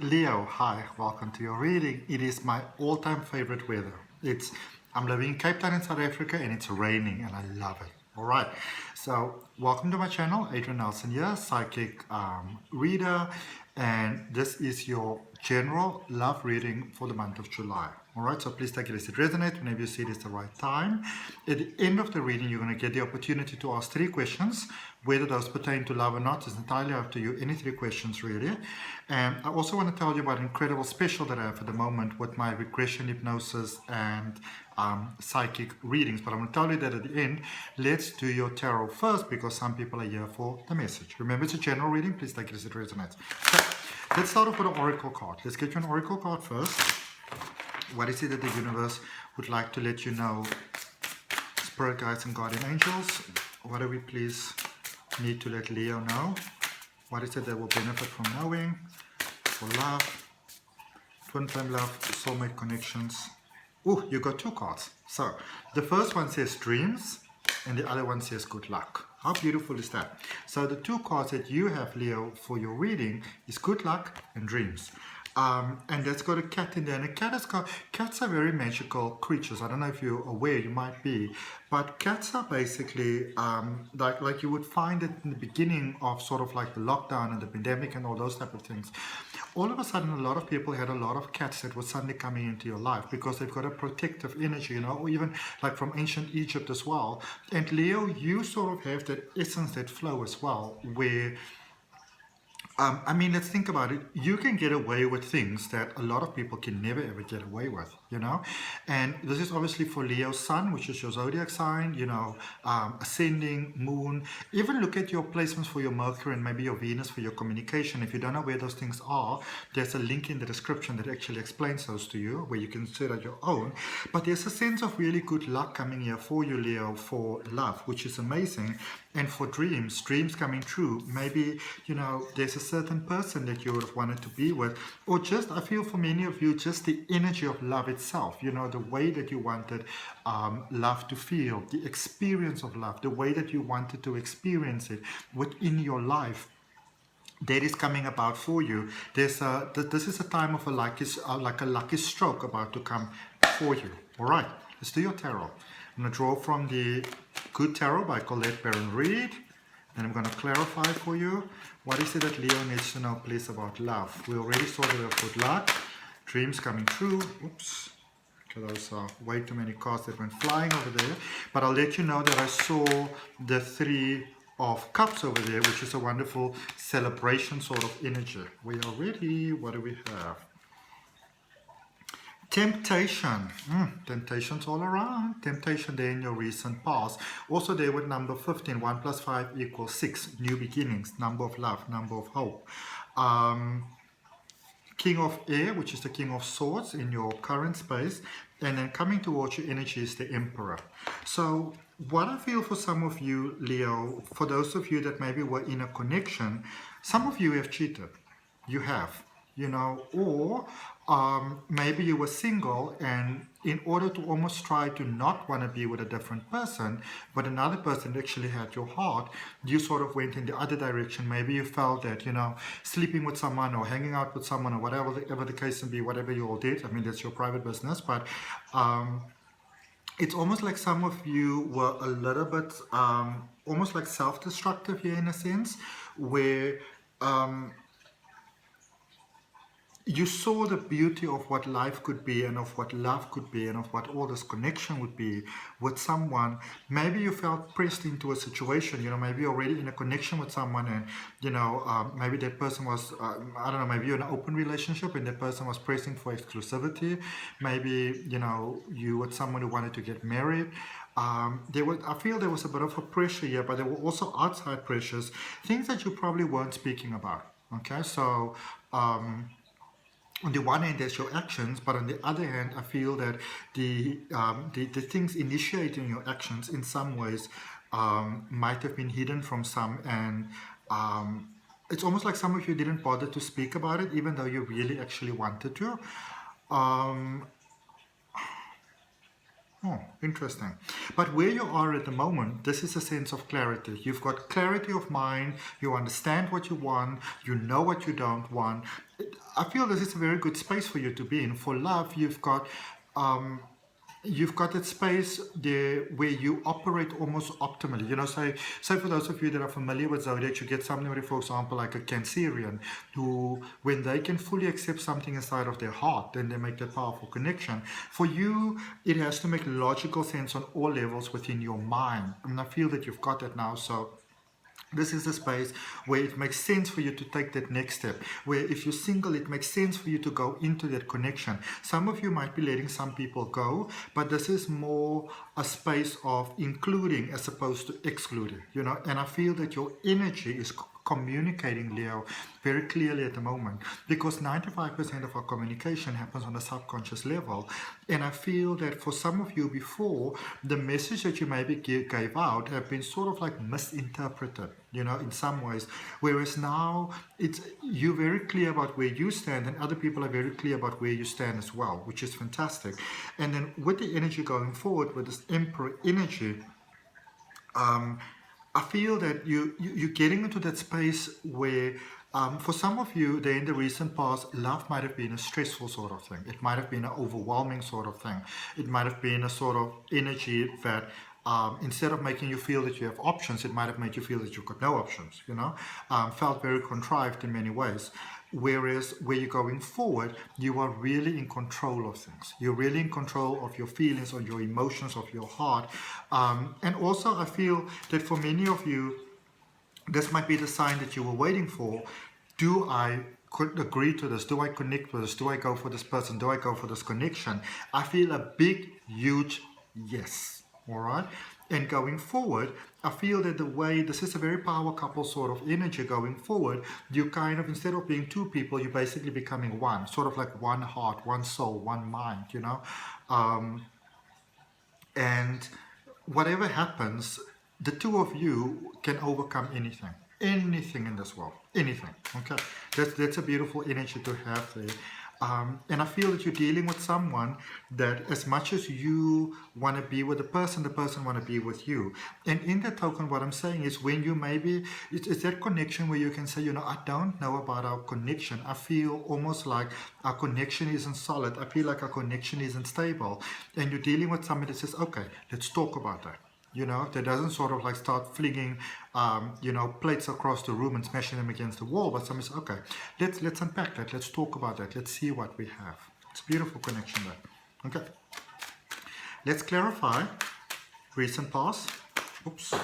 Leo, hi, welcome to your reading. It is my all-time favorite weather. I'm living in Cape Town in South Africa and it's raining and I love it. All right, so welcome to my channel, Adrian Nelson here, psychic reader, and this is your general love reading for the month of July. All right, so please take it as it resonates whenever you see it is the right time. At the end of the reading, you're going to get the opportunity to ask 3 questions. Whether those pertain to love or not is entirely up to you. Any 3 questions, really. And I also want to tell you about an incredible special that I have at the moment with my regression, hypnosis, and psychic readings. But I'm going to tell you that at the end. Let's do your tarot first because some people are here for the message. Remember, it's a general reading. Please take it as it resonates. So, let's start off with an oracle card. Let's get you an oracle card first. What is it that the universe would like to let you know? Spirit guides and guardian angels, what do we please need to let Leo know? What is it that will benefit from knowing? For love, twin flame love, soulmate connections. Oh, you got 2 cards. So the first one says dreams and the other one says good luck. How beautiful is that? So the 2 cards that you have, Leo, for your reading is good luck and dreams. And that's got a cat in there, and cats are very magical creatures. I don't know if you're aware, you might be, but cats are basically like you would find it in the beginning of sort of like the lockdown and the pandemic and all those type of things. All of a sudden, a lot of people had a lot of cats that were suddenly coming into your life because they've got a protective energy, you know, or even like from ancient Egypt as well. And Leo, you sort of have that essence, that flow as well, where I mean, let's think about it. You can get away with things that a lot of people can never ever get away with, you know. And this is obviously for Leo's sun, which is your zodiac sign, you know, ascending, moon. Even look at your placements for your Mercury and maybe your Venus for your communication. If you don't know where those things are, there's a link in the description that actually explains those to you, where you can set out your own. But there's a sense of really good luck coming here for you, Leo, for love, which is amazing. And for dreams coming true. Maybe, you know, there's a certain person that you would have wanted to be with, or just, I feel for many of you, just the energy of love itself, you know, the way that you wanted love to feel, the experience of love, the way that you wanted to experience it within your life. That is coming about for you. This is a time of like a lucky stroke about to come for you. All right, let's do your tarot. I'm going to draw from the Good Tarot by Colette Baron Reed. Then I'm going to clarify for you. What is it that Leo needs to know, please, about love? We already saw that of good luck. Dreams coming true. Oops. Okay, those are way too many cards that went flying over there. But I'll let you know that I saw the 3 of Cups over there, which is a wonderful celebration sort of energy. We are ready. What do we have? Temptation. Temptations all around. Temptation there in your recent past. Also there with number 15. 1 plus 5 equals 6. New beginnings. Number of love. Number of hope. King of Air, which is the King of Swords in your current space. And then coming towards your energy is the Emperor. So what I feel for some of you, Leo, for those of you that maybe were in a connection, some of you have cheated. You have. You know, or maybe you were single and in order to almost try to not want to be with a different person, but another person actually had your heart, you sort of went in the other direction. Maybe you felt that, you know, sleeping with someone or hanging out with someone or whatever the case may be, whatever you all did. I mean, that's your private business, but it's almost like some of you were a little bit almost like self-destructive here in a sense, where you saw the beauty of what life could be and of what love could be and of what all this connection would be with someone. Maybe you felt pressed into a situation, you know, maybe you're already in a connection with someone and, you know, maybe that person was, I don't know, maybe you're in an open relationship and that person was pressing for exclusivity. Maybe, you know, you were someone who wanted to get married. I feel there was a bit of a pressure here, but there were also outside pressures, things that you probably weren't speaking about. Okay, so on the one hand, there's your actions, but on the other hand, I feel that the things initiating your actions in some ways might have been hidden from some, and it's almost like some of you didn't bother to speak about it, even though you really actually wanted to. Oh, interesting. But where you are at the moment, this is a sense of clarity. You've got clarity of mind, you understand what you want, you know what you don't want. I feel this is a very good space for you to be in. For love, you've got that space there where you operate almost optimally. You know, say for those of you that are familiar with zodiac, you get somebody, for example, like a Cancerian, who, when they can fully accept something inside of their heart, then they make that powerful connection. For you, it has to make logical sense on all levels within your mind. And I feel that you've got that now. So this is a space where it makes sense for you to take that next step. Where if you're single, it makes sense for you to go into that connection. Some of you might be letting some people go, but this is more a space of including as opposed to excluding, you know. And I feel that your energy is communicating, Leo, very clearly at the moment, because 95% of our communication happens on a subconscious level. And I feel that for some of you before, the message that you maybe gave out have been sort of like misinterpreted, you know, in some ways, whereas now you're very clear about where you stand, and other people are very clear about where you stand as well, which is fantastic. And then with the energy going forward, with this Emperor energy, I feel that you're getting into that space where, for some of you, in the recent past, love might have been a stressful sort of thing. It might have been an overwhelming sort of thing. It might have been a sort of energy that, instead of making you feel that you have options, it might have made you feel that you've got no options, you know. Felt very contrived in many ways. Whereas where you're going forward, you are really in control of things. You're really in control of your feelings, of your emotions, of your heart. And also I feel that for many of you, this might be the sign that you were waiting for. Do I agree to this? Do I connect with this? Do I go for this person? Do I go for this connection? I feel a big, huge yes. All right. And going forward, I feel that the way, this is a very power couple sort of energy going forward, you kind of, instead of being two people, you're basically becoming one, sort of like one heart, one soul, one mind, you know. And whatever happens, the two of you can overcome anything in this world, anything. Okay, that's a beautiful energy to have there. And I feel that you're dealing with someone that, as much as you want to be with the person want to be with you. And in that token, what I'm saying is, when you maybe, it's that connection where you can say, you know, I don't know about our connection. I feel almost like our connection isn't solid. I feel like our connection isn't stable. And you're dealing with somebody that says, okay, let's talk about that. You know, that doesn't sort of like start flinging, you know, plates across the room and smashing them against the wall. But somebody says, okay, let's unpack that. Let's talk about that. Let's see what we have. It's a beautiful connection there. Okay. Let's clarify recent past. Oops.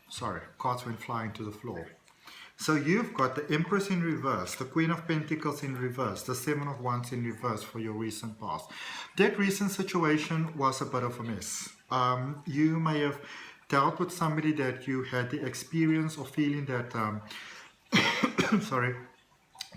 Sorry, cards went flying to the floor. So you've got the Empress in reverse, the Queen of Pentacles in reverse, the Seven of Wands in reverse for your recent past. That recent situation was a bit of a mess. You may have dealt with somebody that you had the experience of feeling that, sorry,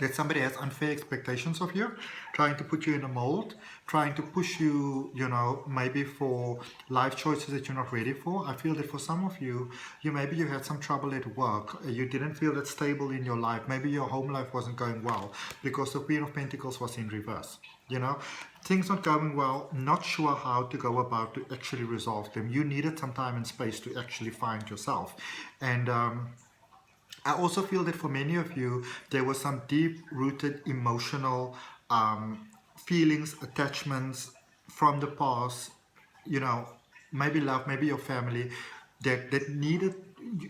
that somebody has unfair expectations of you, trying to put you in a mold, trying to push you, you know, maybe for life choices that you're not ready for. I feel that for some of you, maybe you had some trouble at work. You didn't feel that stable in your life. Maybe your home life wasn't going well because the Queen of Pentacles was in reverse. You know, things not going well, not sure how to go about to actually resolve them. You needed some time and space to actually find yourself. And I also feel that for many of you, there was some deep-rooted emotional feelings, attachments from the past, you know, maybe love, maybe your family, that needed,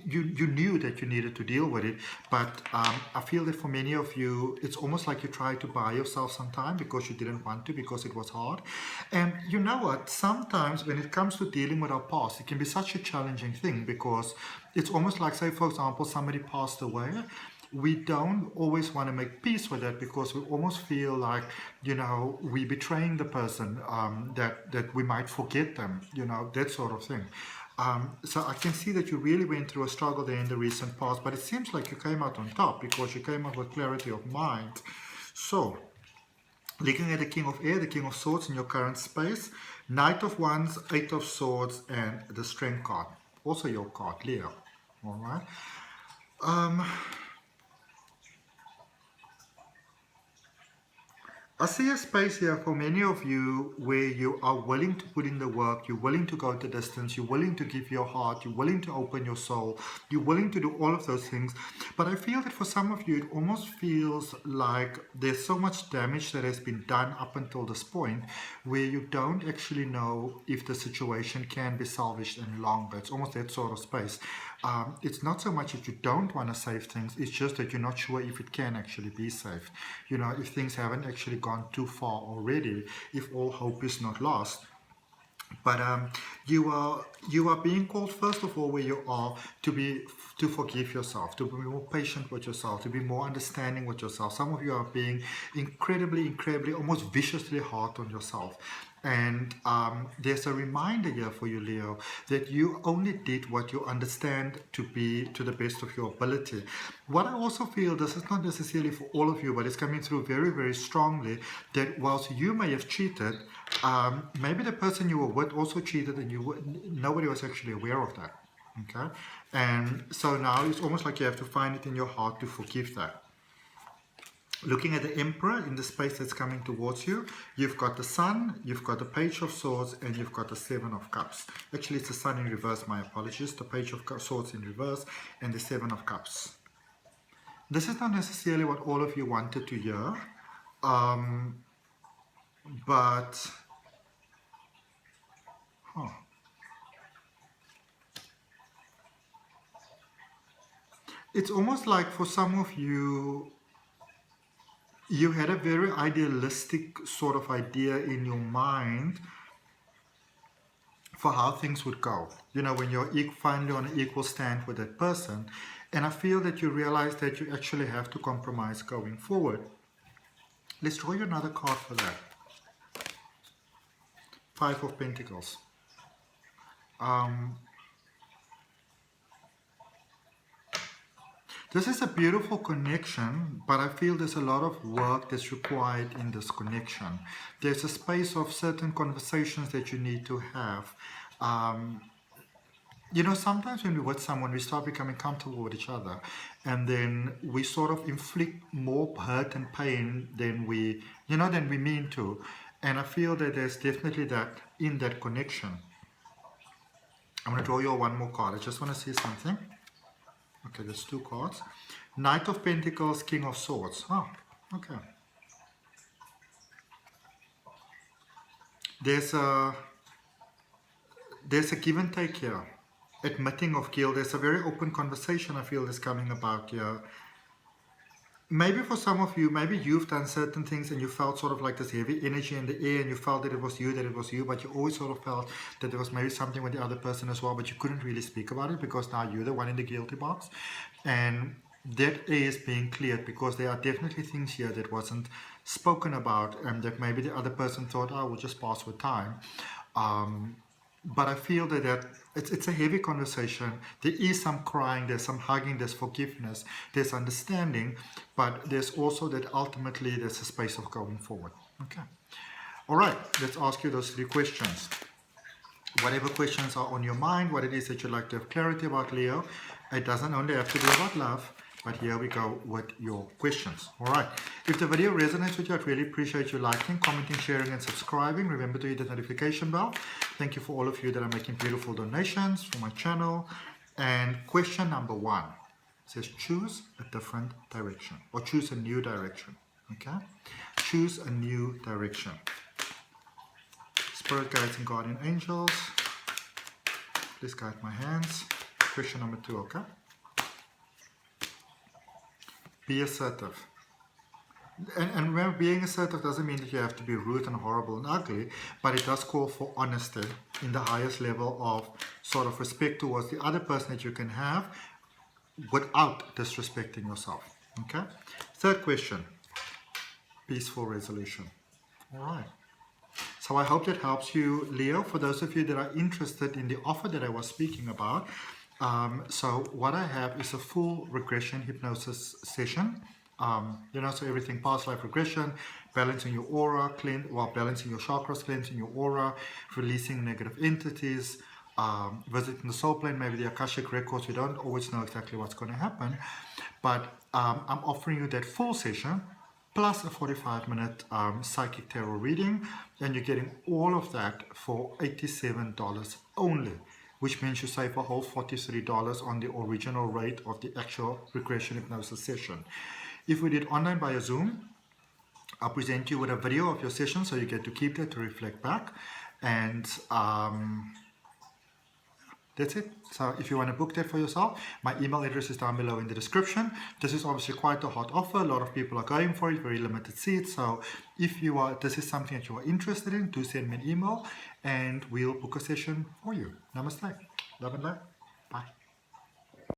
you knew that you needed to deal with it. But I feel that for many of you, it's almost like you tried to buy yourself some time because you didn't want to, because it was hard. And you know what, sometimes when it comes to dealing with our past, it can be such a challenging thing, because it's almost like, say for example, somebody passed away. We don't always want to make peace with that, because we almost feel like, you know, we're betraying the person, that we might forget them, you know, that sort of thing. So I can see that you really went through a struggle there in the recent past, but it seems like you came out on top, because you came out with clarity of mind. So, looking at the King of Air, the King of Swords in your current space, Knight of Wands, Eight of Swords, and the Strength card. Also your card, Leo. All right. I see a space here for many of you where you are willing to put in the work, you're willing to go the distance, you're willing to give your heart, you're willing to open your soul, you're willing to do all of those things. But I feel that for some of you, it almost feels like there's so much damage that has been done up until this point where you don't actually know if the situation can be salvaged any longer. It's almost that sort of space. It's not so much that you don't want to save things, it's just that you're not sure if it can actually be saved. You know, if things haven't actually gone too far already, if all hope is not lost. But you are being called, first of all, where you are, to forgive yourself, to be more patient with yourself, to be more understanding with yourself. Some of you are being incredibly, almost viciously hard on yourself. And there's a reminder here for you, Leo, that you only did what you understand to be to the best of your ability. What I also feel, this is not necessarily for all of you, but it's coming through very, very strongly, that whilst you may have cheated, maybe the person you were with also cheated and nobody was actually aware of that. Okay? And so now it's almost like you have to find it in your heart to forgive that. Looking at the Emperor in the space that's coming towards you, you've got the Sun, you've got the Page of Swords, and you've got the Seven of Cups. Actually, it's the Sun in reverse, my apologies. The Page of Swords in reverse, and the Seven of Cups. This is not necessarily what all of you wanted to hear, but... It's almost like for some of you, you had a very idealistic sort of idea in your mind for how things would go. You know, when you're finally on an equal stand with that person. And I feel that you realize that you actually have to compromise going forward. Let's draw you another card for that. Five of Pentacles. This is a beautiful connection, but I feel there's a lot of work that's required in this connection. There's a space of certain conversations that you need to have. You know, sometimes when we're with someone, we start becoming comfortable with each other, and then we sort of inflict more hurt and pain than we mean to. And I feel that there's definitely that in that connection. I'm going to draw you one more card. I just want to see something. Okay, there's two cards. Knight of Pentacles, King of Swords. Oh, okay. There's a give and take here. Admitting of guilt. There's a very open conversation I feel is coming about here. Maybe for some of you, maybe you've done certain things and you felt sort of like this heavy energy in the air and you felt that it was you, but you always sort of felt that there was maybe something with the other person as well, but you couldn't really speak about it because now you're the one in the guilty box. And that is being cleared because there are definitely things here that wasn't spoken about and that maybe the other person thought, oh, we'll just pass with time. But I feel that it's a heavy conversation. There is some crying, there's some hugging, there's forgiveness, there's understanding, but there's also that ultimately there's a space of going forward. Okay. All right, let's ask you those three questions. Whatever questions are on your mind, what it is that you'd like to have clarity about, Leo. It doesn't only have to be about love, but here we go with your questions. All right. If the video resonates with you, I'd really appreciate you liking, commenting, sharing, and subscribing. Remember to hit the notification bell. Thank you for all of you that are making beautiful donations for my channel. And question number one says, choose a different direction or choose a new direction. Okay. Choose a new direction. Spirit guides and guardian angels, please guide my hands. Question number two, okay? Be assertive. And remember, being assertive doesn't mean that you have to be rude and horrible and ugly, but it does call for honesty in the highest level of sort of respect towards the other person that you can have without disrespecting yourself. Okay? Third question, peaceful resolution. All right. So I hope that helps you, Leo. For those of you that are interested in the offer that I was speaking about, so what I have is a full regression hypnosis session. So everything past life regression, balancing your aura, balancing your chakras, cleansing your aura, releasing negative entities, visiting the soul plane, maybe the Akashic records. We don't always know exactly what's going to happen, but I'm offering you that full session plus a 45-minute psychic tarot reading, and you're getting all of that for $87 only, which means you save a whole $43 on the original rate of the actual regression hypnosis session. If we did online via Zoom, I'll present you with a video of your session, so you get to keep that to reflect back. And that's it. So if you want to book that for yourself, my email address is down below in the description. This is obviously quite a hot offer. A lot of people are going for it, very limited seats. So if this is something that you are interested in, do send me an email and we'll book a session for you. Namaste. Love and light. Bye.